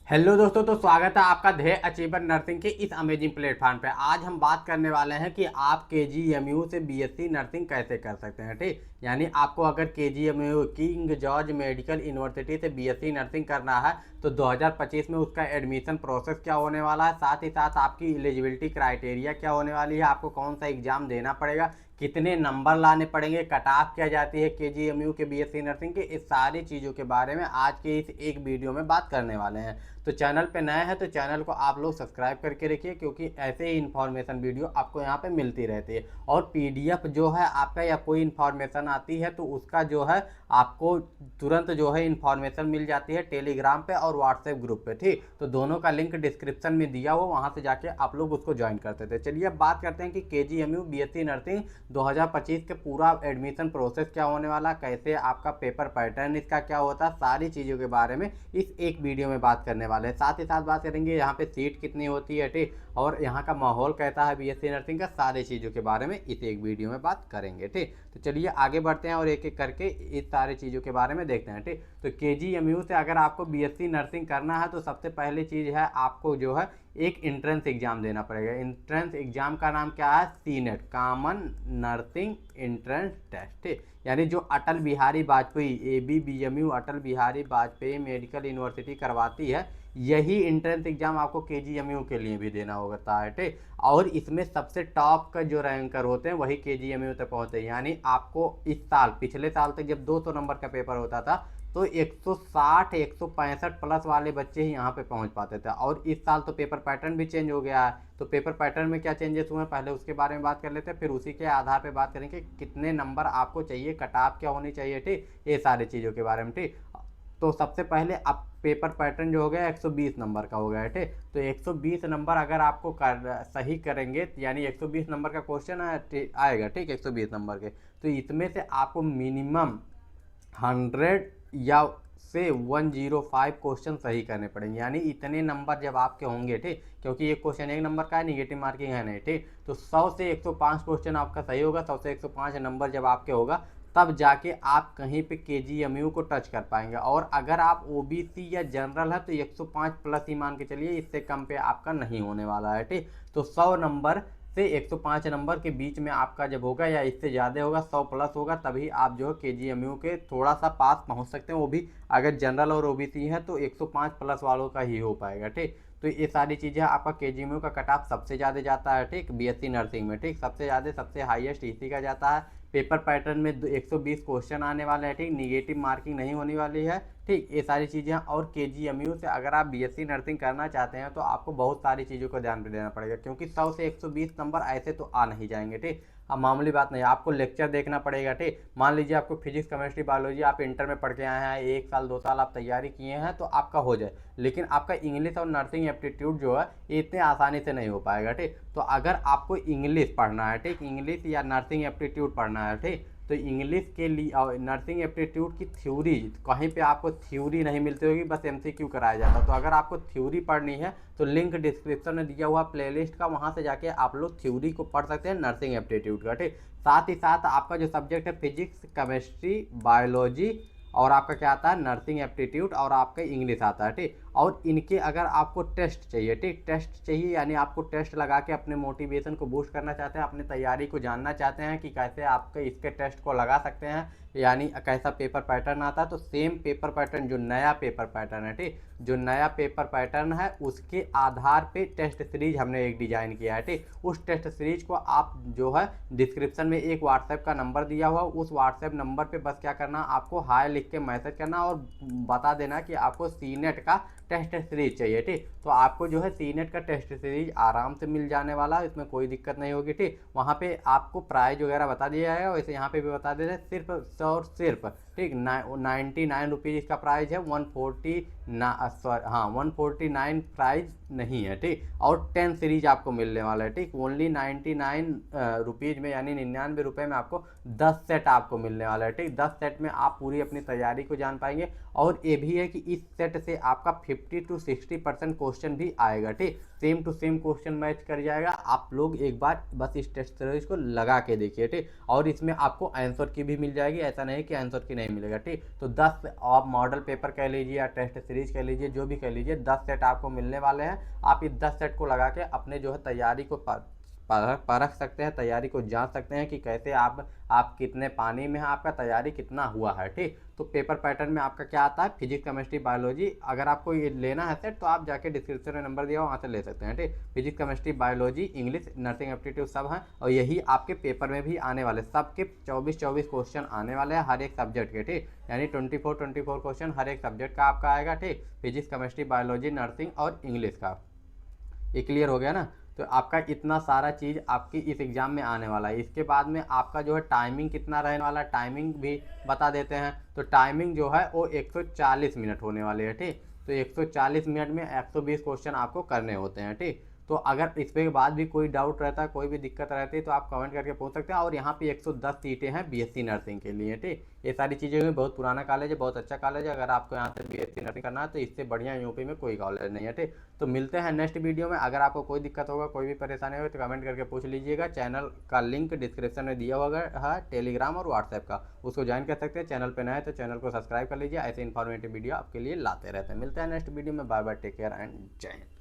Hello दोस्तों, तो स्वागत है आपका ध्येय अचीवर नर्सिंग के इस अमेजिंग प्लेटफॉर्म पे। आज हम बात करने वाले हैं कि आप केजीएमयू से बीएससी नर्सिंग कैसे कर सकते हैं। ठीक, यानी आपको अगर KGMU king George medical university से बीएससी नर्सिंग करना है तो 2025 में उसका एडमिशन प्रोसेस क्या होने वाला है, साथ ही साथ आपकी एलिजिबिलिटी क्राइटेरिया क्या होने वाली है, आपको कौन सा एग्जाम देना पड़ेगा, कितने नंबर लाने पड़ेंगे, कट ऑफ क्या जाती है केजीएमयू के बीएससी नर्सिंग के, इस सारी चीज़ों के बारे में आज के इस एक वीडियो में बात करने वाले हैं। तो चैनल पे नए हैं तो चैनल को आप लोग सब्सक्राइब करके रखिए, क्योंकि ऐसे ही इन्फॉर्मेशन वीडियो आपको यहाँ पे मिलती रहती है। और पीडीएफ जो है आपका या कोई इन्फॉर्मेशन आती है तो उसका जो है आपको तुरंत जो है इन्फॉर्मेशन मिल जाती है टेलीग्राम पे और व्हाट्सएप ग्रुप पे। ठीक, तो दोनों का लिंक डिस्क्रिप्शन में दिया हो, वहाँ से जाके आप लोग उसको ज्वाइन करते थे। चलिए अब बात करते हैं कि केजीएमयू बीएससी नर्सिंग 2025 के पूरा एडमिशन प्रोसेस क्या होने वाला, कैसे आपका पेपर पैटर्न इसका क्या होता है, सारी चीज़ों के बारे में इस एक वीडियो में बात करने वाले हैं। साथ ही साथ बात करेंगे यहाँ पे सीट कितनी होती है, ठीक, और यहाँ का माहौल कैसा है बीएससी नर्सिंग का, सारी चीज़ों के बारे में इस एक वीडियो में बात करेंगे। ठीक, तो चलिए आगे बढ़ते हैं और एक एक करके इस सारी चीज़ों के बारे में देखते हैं। ठीक, तो केजीएमयू से अगर आपको बीएससी नर्सिंग करना है तो सबसे पहली चीज़ है आपको जो है एक एंट्रेंस एग्जाम देना पड़ेगा। एंट्रेंस एग्जाम का नाम क्या है? CNET, common nursing entrance test. ठीक, यानी जो Atal Bihari Vajpayee ABVMU Atal Bihari Vajpayee medical university करवाती है, यही एंट्रेंस एग्जाम आपको केजीएमयू के लिए भी देना होता है। ठीक, और इसमें सबसे टॉप का जो रैंकर होते हैं वही केजीएमयू तक पहुंचते हैं। यानी आपको इस साल, पिछले साल तक जब 200 नंबर का पेपर होता था तो 160 165 प्लस वाले बच्चे ही यहाँ पे पहुँच पाते थे। और इस साल तो पेपर पैटर्न भी चेंज हो गया है। तो पेपर पैटर्न में क्या चेंजेस हुए हैं पहले उसके बारे में बात कर लेते हैं, फिर उसी के आधार पे बात करेंगे कितने नंबर आपको चाहिए, कट ऑफ क्या होनी चाहिए। ठीक, ये सारी चीज़ों के बारे में। ठीक, तो सबसे पहले अब पेपर पैटर्न जो हो गया 120 नंबर का हो गया है। ठीक, तो 120 नंबर अगर आपको सही करेंगे यानी 120 नंबर का क्वेश्चन आएगा। ठीक, 120 नंबर के, तो इसमें से आपको मिनिमम 100 या से 105 क्वेश्चन सही करने पड़ेंगे। यानी इतने नंबर जब आपके होंगे, ठीक, क्योंकि ये क्वेश्चन एक नंबर का है, निगेटिव मार्किंग है नहीं। ठीक, तो 100 से 105 क्वेश्चन आपका सही होगा। 100 से 105 नंबर जब आपके होगा तब जाके आप कहीं पे केजीएमयू को टच कर पाएंगे। और अगर आप ओबीसी या जनरल है तो 105 प्लस ही मान के चलिए, इससे कम पे आपका नहीं होने वाला है। ठीक, तो 100 नंबर से 105 नंबर के बीच में आपका जब होगा या इससे ज़्यादा होगा, 100 प्लस होगा, तभी आप जो है केजीएमयू के थोड़ा सा पास पहुंच सकते हैं। वो भी अगर जनरल और ओबीसी है तो 105 प्लस वालों का ही हो पाएगा। ठीक, तो ये सारी चीज़ें आपका केजीएमयू का कट ऑफ सबसे ज़्यादा जाता है। ठीक, बीएससी नर्सिंग में। ठीक, सबसे ज़्यादा सबसे हाईएस्ट इसी का जाता है। पेपर पैटर्न में 120 क्वेश्चन आने वाले हैं। ठीक, निगेटिव मार्किंग नहीं होने वाली है। ठीक, ये सारी चीज़ें। और केजीएमयू से अगर आप बीएससी नर्सिंग करना चाहते हैं तो आपको बहुत सारी चीज़ों को ध्यान में देना पड़ेगा, क्योंकि 100 से 120 नंबर ऐसे तो आ नहीं जाएंगे। ठीक, अब मामूली बात नहीं है, आपको लेक्चर देखना पड़ेगा। ठीक, मान लीजिए आपको फिजिक्स केमिस्ट्री बायोलॉजी आप इंटर में पढ़ के आए हैं, 1 साल 2 साल आप तैयारी किए हैं तो आपका हो जाए, लेकिन आपका इंग्लिश और नर्सिंग एप्टीट्यूड जो है ये इतने आसानी से नहीं हो पाएगा। ठीक, तो अगर आपको इंग्लिश पढ़ना है, ठीक, इंग्लिश या नर्सिंग एप्टीट्यूड पढ़ना है, ठीक, तो इंग्लिश के लिए और नर्सिंग एप्टीट्यूड की थ्योरी कहीं पे आपको थ्योरी नहीं मिलती होगी, बस एमसीक्यू कराया जाता है। तो अगर आपको थ्योरी पढ़नी है तो लिंक डिस्क्रिप्शन में दिया हुआ प्लेलिस्ट का, वहाँ से जाके आप लोग थ्योरी को पढ़ सकते हैं नर्सिंग एप्टीट्यूड का। ठीक, साथ ही साथ आपका जो सब्जेक्ट है फिजिक्स केमिस्ट्री बायोलॉजी और आपका क्या आता है नर्सिंग एप्टीट्यूड और आपका इंग्लिश आता है। ठीक, और इनके अगर आपको टेस्ट चाहिए, ठीक, टेस्ट चाहिए यानी आपको टेस्ट लगा के अपने मोटिवेशन को बूस्ट करना चाहते हैं, अपनी तैयारी को जानना चाहते हैं कि कैसे आपके इसके टेस्ट को लगा सकते हैं, यानी कैसा पेपर पैटर्न आता है, तो सेम पेपर पैटर्न जो नया पेपर पैटर्न है, ठीक, जो नया पेपर पैटर्न है उसके आधार पे टेस्ट सीरीज हमने एक डिजाइन किया है। ठीक, उस टेस्ट सीरीज को आप जो है डिस्क्रिप्शन में एक व्हाट्सएप का नंबर दिया हुआ, उस व्हाट्सएप नंबर पे बस क्या करना, आपको हाय लिख के मैसेज करना और बता देना कि आपको सीनेट का टेस्ट सीरीज चाहिए। ठीक, तो आपको जो है सीनेट का टेस्ट सीरीज आराम से मिल जाने वाला है, इसमें कोई दिक्कत नहीं होगी। ठीक, वहाँ पे आपको प्राइस वगैरह बता दिया जाएगा, वैसे यहाँ पे भी बता दे रहे हैं, सिर्फ और सिर्फ, ठीक, 99 रुपीज़ इसका प्राइस है। 149 प्राइस नहीं है। ठीक, और 10 सीरीज आपको मिलने वाला है। ठीक, ओनली 99 रुपीज़ में यानी 99 रुपये में आपको 10 सेट आपको मिलने वाला है। ठीक, 10 सेट में आप पूरी अपनी तैयारी को जान पाएंगे। और ये भी है कि इस सेट से आपका 50 to 60% क्वेश्चन भी आएगा, ठीक, same to same question match कर जाएगा। आप लोग एक बार बस इस टेस्ट सीरीज को लगा के देखिए, ठीक। और इसमें आपको आंसर की भी मिल जाएगी, ऐसा नहीं कि आंसर की नहीं मिलेगा, ठीक। तो 10 आप मॉडल पेपर कह लीजिए या टेस्ट सीरीज कह लीजिए, जो भी कह लीजिए, 10 सेट आपको मिलने वाले हैं। आप इस 10 सेट को लगा के अपने जो है तैयारी को परख सकते हैं, तैयारी को जांच सकते हैं कि कैसे आप कितने पानी में है, आपका तैयारी कितना हुआ है, ठीक। तो पेपर पैटर्न में आपका क्या आता है, फिजिक्स केमिस्ट्री बायोलॉजी। अगर आपको ये लेना है सेट तो आप जाके डिस्क्रिप्शन में नंबर दिया वहाँ से ले सकते हैं, ठीक। Physics chemistry biology English nursing aptitude सब हैं, और यही आपके पेपर में भी आने वाले, सबके 24 क्वेश्चन आने वाले हैं हर एक सब्जेक्ट के, ठीक। यानी 24 क्वेश्चन हर एक सब्जेक्ट का आपका आएगा, ठीक। फिजिक्स केमिस्ट्री बायोलॉजी नर्सिंग और इंग्लिश का। ये क्लियर हो गया ना। तो आपका इतना सारा चीज़ आपकी इस एग्ज़ाम में आने वाला है। इसके बाद में आपका जो है टाइमिंग कितना रहने वाला है, टाइमिंग भी बता देते हैं। तो टाइमिंग जो है वो 140 मिनट होने वाले है, ठीक। तो 140 मिनट में 120 क्वेश्चन आपको करने होते हैं, ठीक। तो अगर इस पे बाद भी कोई डाउट रहता है, कोई भी दिक्कत रहती है, तो आप कमेंट करके पूछ सकते हैं। और यहाँ पे 110 सीटें हैं बीएससी नर्सिंग के लिए, ठीक। ये सारी चीज़ें हुई। बहुत पुराना कॉलेज है, बहुत अच्छा कॉलेज है। अगर आपको यहाँ से बीएससी नर्सिंग करना है तो इससे बढ़िया यूपी में कोई कॉलेज नहीं है, ठीक। तो मिलते हैं नेक्स्ट वीडियो में। अगर आपको कोई दिक्कत होगा, कोई भी परेशानी होगी तो कमेंट करके पूछ लीजिएगा। चैनल का लिंक डिस्क्रिप्शन में दिया हुआ है, टेलीग्राम और व्हाट्सएप का, उसको ज्वाइन कर सकते हैं। चैनल पर नए हैं तो चैनल को सब्सक्राइब कर लीजिए, ऐसे इन्फॉर्मेटिव वीडियो आपके लिए लाते रहते हैं। मिलते हैं नेक्स्ट वीडियो में। Bye bye, take care and जय हिंद।